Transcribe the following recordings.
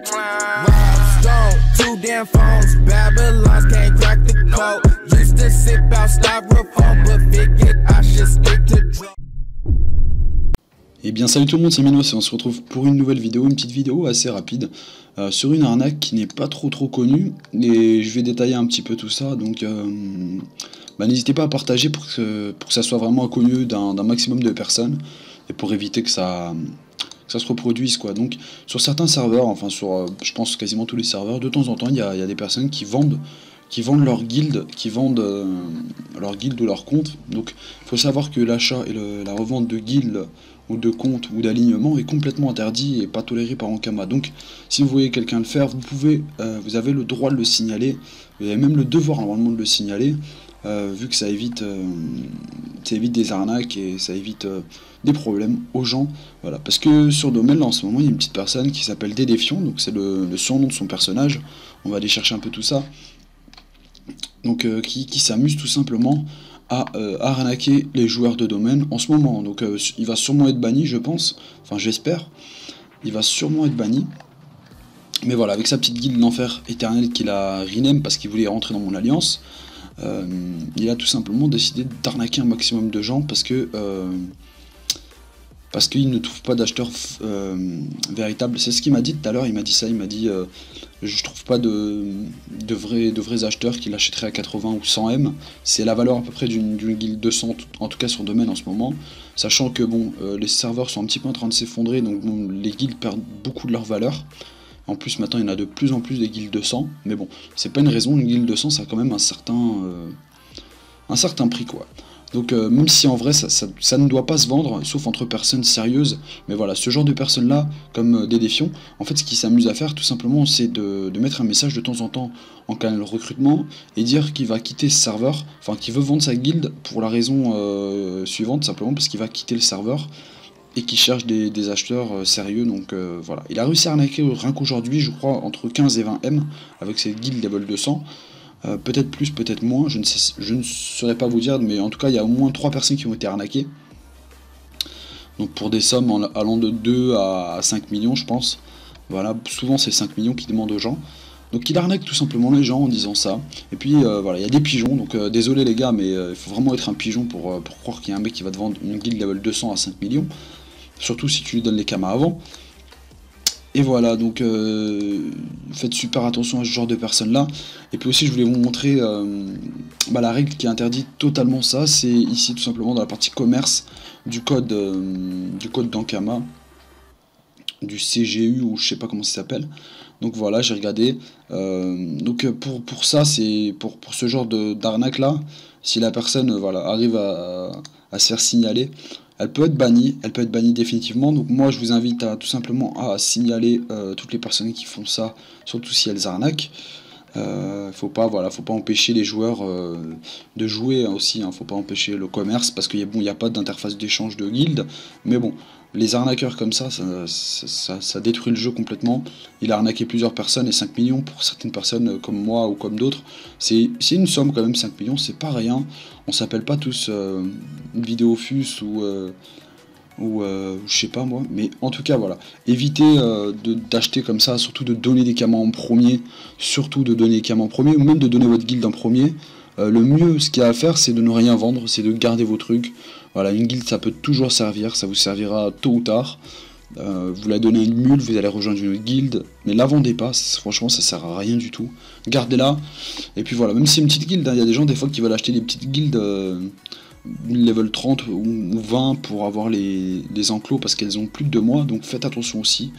Stone, 2 damn phones, Babylons can't crack the code. Used to sip out styrofoam, but figured I should stick to drugs. Et bien salut tout le monde, c'est Minos et on se retrouve pour une nouvelle vidéo, une petite vidéo assez rapide sur une arnaque qui n'est pas trop connue et je vais détailler un petit peu tout ça, donc n'hésitez pas à partager pour que ça soit vraiment connu d'un maximum de personnes et pour éviter que ça se reproduise quoi. Donc sur certains serveurs, enfin sur je pense quasiment tous les serveurs, de temps en temps il y a des personnes qui vendent leur guilde, leur guilde ou leur compte. Donc il faut savoir que l'achat et la revente de guildes ou de comptes ou d'alignement est complètement interdit et pas toléré par Ankama. Donc si vous voyez quelqu'un le faire, vous avez le droit de le signaler, vous avez même le devoir normalement de le signaler, vu que ça évite des arnaques et ça évite des problèmes aux gens. Voilà, parce que sur Domaine là en ce moment il y a une petite personne qui s'appelle Dédéfiant, donc c'est le surnom de son personnage. On va aller chercher un peu tout ça. Donc qui s'amuse tout simplement à arnaquer les joueurs de domaine en ce moment. Donc il va sûrement être banni, je pense, enfin j'espère, il va sûrement être banni. Mais voilà, avec sa petite guilde d'enfer éternel qu'il a rename parce qu'il voulait rentrer dans mon alliance, il a tout simplement décidé d'arnaquer un maximum de gens parce qu'il ne trouve pas d'acheteurs véritables. C'est ce qu'il m'a dit tout à l'heure, il m'a dit ça, il m'a dit je trouve pas de vrais acheteurs qui l'achèteraient à 80 ou 100 M. C'est la valeur à peu près d'une guilde 200, en tout cas sur domaine en ce moment. Sachant que bon, les serveurs sont un petit peu en train de s'effondrer, donc bon, les guildes perdent beaucoup de leur valeur. En plus maintenant il y en a de plus en plus des guildes 200, mais bon, c'est pas une raison, une guilde 200 ça a quand même un certain prix quoi. Donc même si en vrai ça ne doit pas se vendre, sauf entre personnes sérieuses, mais voilà, ce genre de personnes là, comme des défiants, en fait ce qu'ils s'amusent à faire tout simplement c'est de mettre un message de temps en temps en canal recrutement et dire qu'il va quitter ce serveur, enfin qu'il veut vendre sa guilde pour la raison suivante, simplement parce qu'il va quitter le serveur et qu'il cherche des acheteurs sérieux, donc voilà. Il a réussi à arnaquer rien qu'aujourd'hui, je crois, entre 15 et 20 M avec cette guilde level 200. Peut-être plus, peut-être moins, je ne saurais pas vous dire, mais en tout cas il y a au moins 3 personnes qui ont été arnaquées. Donc pour des sommes allant de 2 à 5 millions je pense. Voilà, souvent c'est 5 millions qui demandent aux gens. Donc il arnaque tout simplement les gens en disant ça. Et puis voilà, il y a des pigeons, donc désolé les gars, mais il faut vraiment être un pigeon pour croire qu'il y a un mec qui va te vendre une guilde level 200 à 5 millions. Surtout si tu lui donnes les kamas avant. Et voilà, donc faites super attention à ce genre de personnes là. Et puis aussi je voulais vous montrer la règle qui interdit totalement ça, c'est ici tout simplement dans la partie commerce du code d'Ankama, du CGU ou je sais pas comment ça s'appelle. Donc voilà, j'ai regardé. Donc pour ça, c'est pour ce genre d'arnaque là, si la personne arrive à se faire signaler, elle peut être bannie définitivement. Donc moi je vous invite à tout simplement à signaler toutes les personnes qui font ça, surtout si elles arnaquent. Faut pas empêcher les joueurs de jouer aussi, hein. Faut pas empêcher le commerce parce qu'il n'y a pas d'interface d'échange de guilde, mais bon, les arnaqueurs comme ça détruit le jeu complètement. Il a arnaqué plusieurs personnes et 5 millions pour certaines personnes comme moi ou comme d'autres, c'est une somme quand même. 5 millions c'est pas rien, on s'appelle pas tous Vidéofus ou je sais pas moi, mais en tout cas voilà, évitez d'acheter comme ça, surtout de donner des kamas en premier, ou même de donner votre guilde en premier. Le mieux, ce qu'il y a à faire, c'est de ne rien vendre, c'est de garder vos trucs. Voilà, une guilde ça peut toujours servir, ça vous servira tôt ou tard. Vous la donnez à une mule, vous allez rejoindre une guilde, mais la vendez pas, franchement ça sert à rien du tout. Gardez-la, et puis voilà, même si c'est une petite guilde, hein, il y a des gens des fois qui veulent acheter des petites guildes level 30 ou 20 pour avoir les enclos parce qu'elles ont plus de 2 mois, donc faites attention aussi.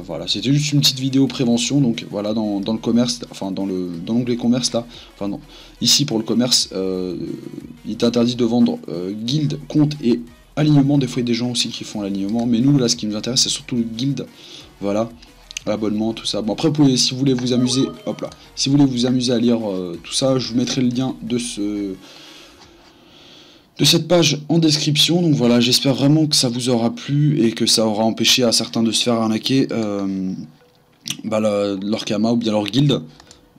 Voilà, c'était juste une petite vidéo prévention. Donc voilà, dans le commerce, enfin dans l'onglet commerce là, enfin non, ici pour le commerce, il est interdit de vendre guilde, compte et alignement. Des fois il y a des gens aussi qui font l'alignement, mais nous là ce qui nous intéresse c'est surtout le guilde. Voilà, l'abonnement, tout ça. Bon après si vous voulez vous amuser, hop là, si vous voulez vous amuser à lire tout ça, je vous mettrai le lien de cette page en description. Donc voilà, j'espère vraiment que ça vous aura plu et que ça aura empêché à certains de se faire arnaquer leur kama ou bien leur guilde.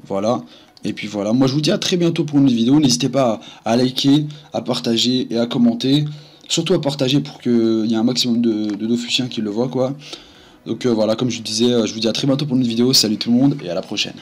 Voilà, et puis voilà, moi je vous dis à très bientôt pour une autre vidéo. N'hésitez pas à liker, à partager et à commenter, surtout à partager pour qu'il y ait un maximum de Dofusiens qui le voient quoi. Donc voilà, comme je vous disais, je vous dis à très bientôt pour une autre vidéo. Salut tout le monde et à la prochaine.